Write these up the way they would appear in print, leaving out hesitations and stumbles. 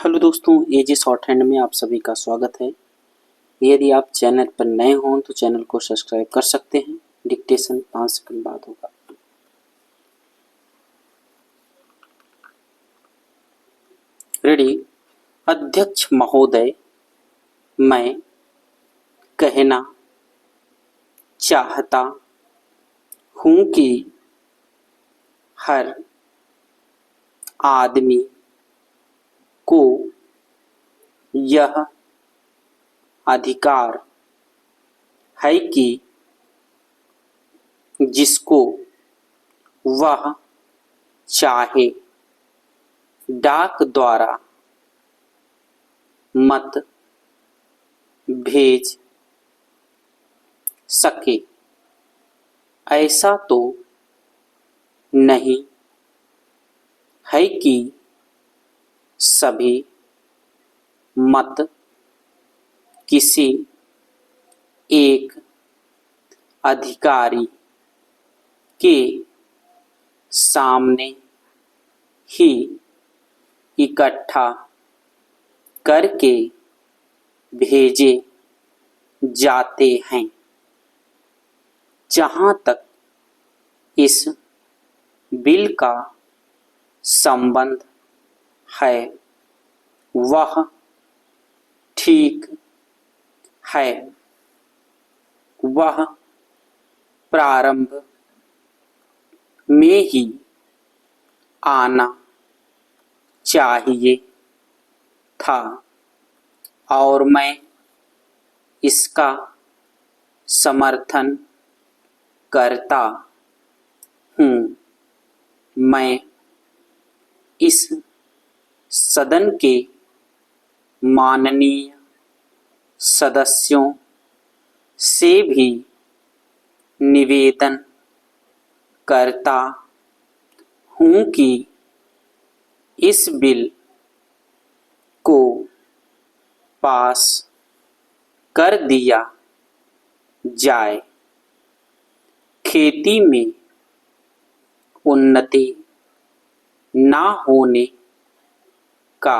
Hello दोस्तों, एजी short hand में आप सभी का स्वागत है। यदि आप चैनल पर नए हों तो चैनल को सब्सक्राइब कर सकते हैं। डिक्टेशन 5 सेकंड बाद होगा। रेडी। अध्यक्ष महोदय, मैं कहना चाहता हूं कि हर आदमी को यह अधिकार है कि जिसको वह चाहे डाक द्वारा मत भेज सके। ऐसा तो नहीं है कि सभी मत किसी एक अधिकारी के सामने ही इकट्ठा करके भेजे जाते हैं। जहां तक इस बिल का संबंध है वह ठीक है। वह प्रारंभ में ही आना चाहिए था और मैं इसका समर्थन करता हूँ। मैं इस सदन के माननीय सदस्यों से भी निवेदन करता हूँ कि इस बिल को पास कर दिया जाए। खेती में उन्नति ना होने का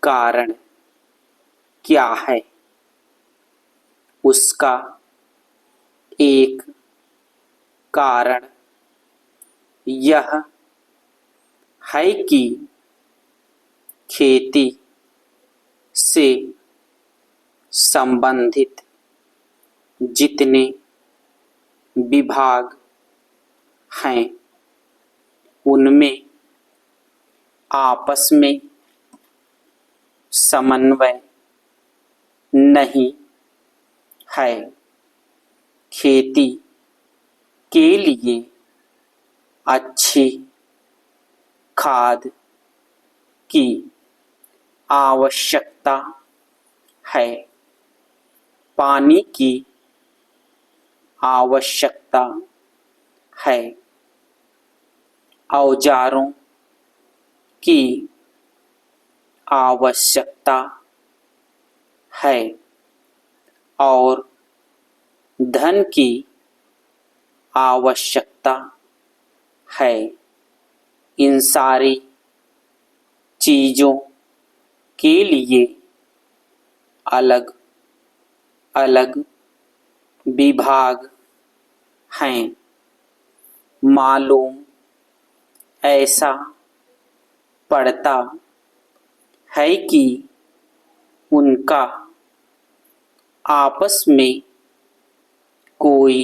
कारण क्या है? उसका एक कारण यह है कि खेती से संबंधित जितने विभाग हैं उनमें आपस में समन्वय नहीं है। खेती के लिए अच्छी खाद की आवश्यकता है। पानी की आवश्यकता है। औजारों की आवश्यकता है और धन की आवश्यकता है। इन सारी चीजों के लिए अलग अलग विभाग हैं। मालूम ऐसा पड़ता है कि उनका आपस में कोई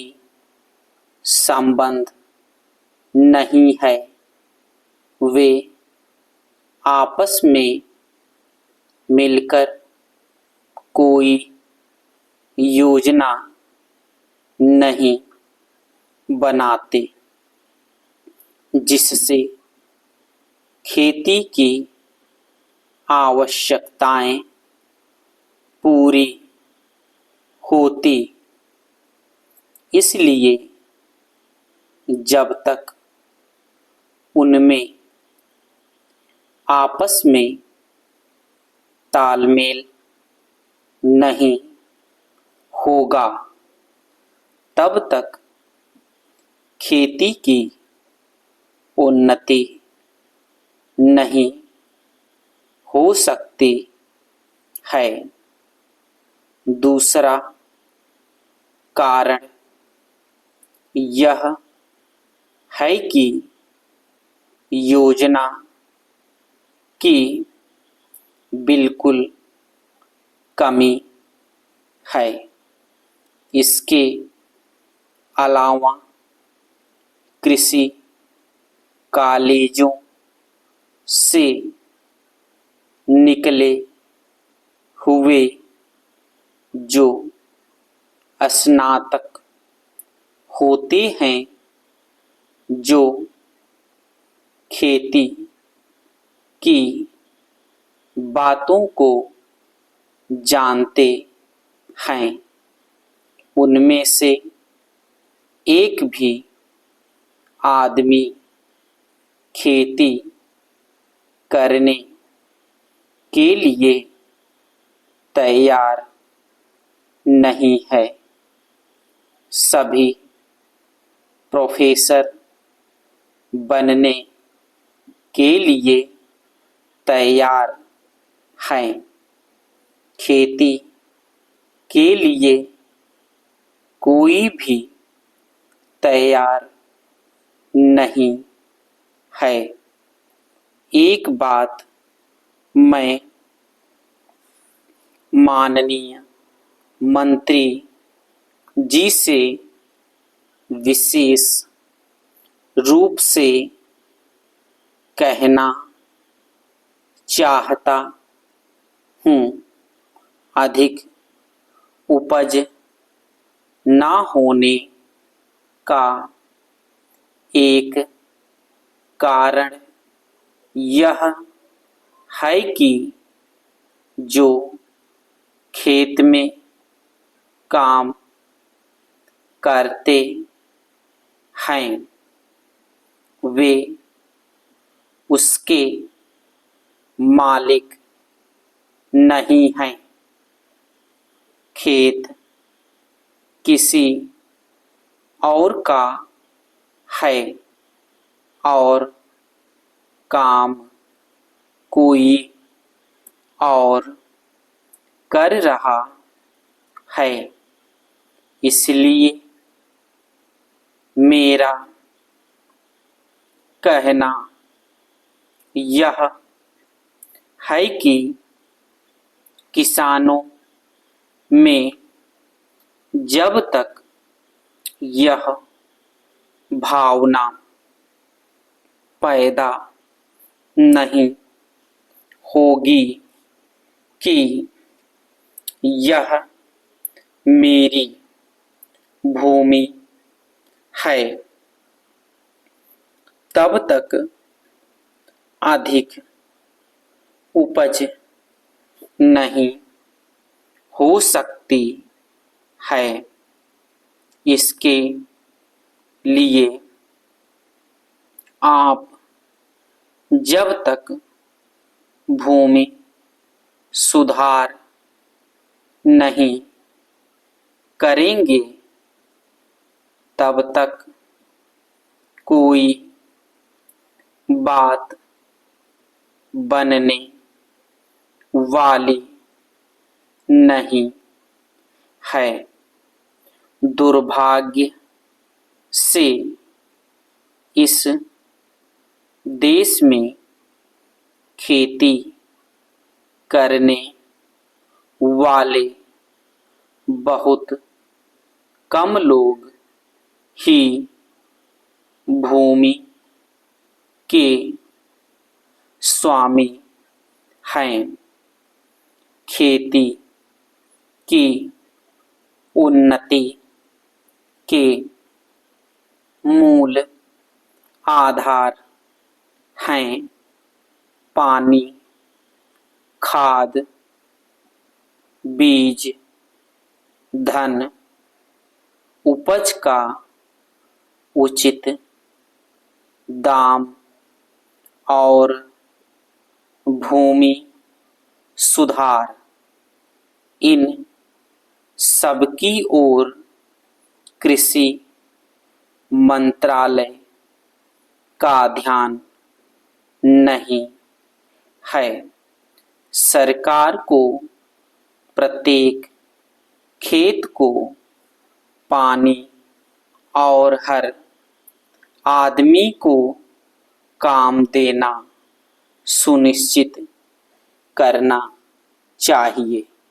संबंध नहीं है। वे आपस में मिलकर कोई योजना नहीं बनाते जिससे खेती की आवश्यकताएं पूरी होती। इसलिए जब तक उनमें आपस में तालमेल नहीं होगा तब तक खेती की उन्नति नहीं हो सकती है। दूसरा कारण यह है कि योजना की बिल्कुल कमी है। इसके अलावा कृषि कॉलेजों से निकले हुए जो स्नातक होते हैं, जो खेती की बातों को जानते हैं, उनमें से एक भी आदमी खेती करने के लिए तैयार नहीं है। सभी प्रोफेसर बनने के लिए तैयार हैं। खेती के लिए कोई भी तैयार नहीं है। एक बात मैं माननीय मंत्री जी से विशेष रूप से कहना चाहता हूँ। अधिक उपज ना होने का एक कारण यह है कि जो खेत में काम करते हैं, वे उसके मालिक नहीं हैं। खेत किसी और का है और काम कोई और कर रहा है। इसलिए मेरा कहना यह है कि किसानों में जब तक यह भावना पैदा नहीं होगी कि यह मेरी भूमि है, तब तक अधिक उपज नहीं हो सकती है। इसके लिए आप जब तक भूमि सुधार नहीं करेंगे, तब तक कोई बात बनने वाली नहीं है। दुर्भाग्य से इस देश में खेती करने वाले बहुत कम लोग ही भूमि के स्वामी हैं। खेती की उन्नति के मूल आधार हैं पानी, खाद, बीज, धन, उपज का उचित दाम और भूमि सुधार। इन सबकी ओर कृषि मंत्रालय का ध्यान नहीं है। सरकार को प्रत्येक खेत को पानी और हर आदमी को काम देना सुनिश्चित करना चाहिए।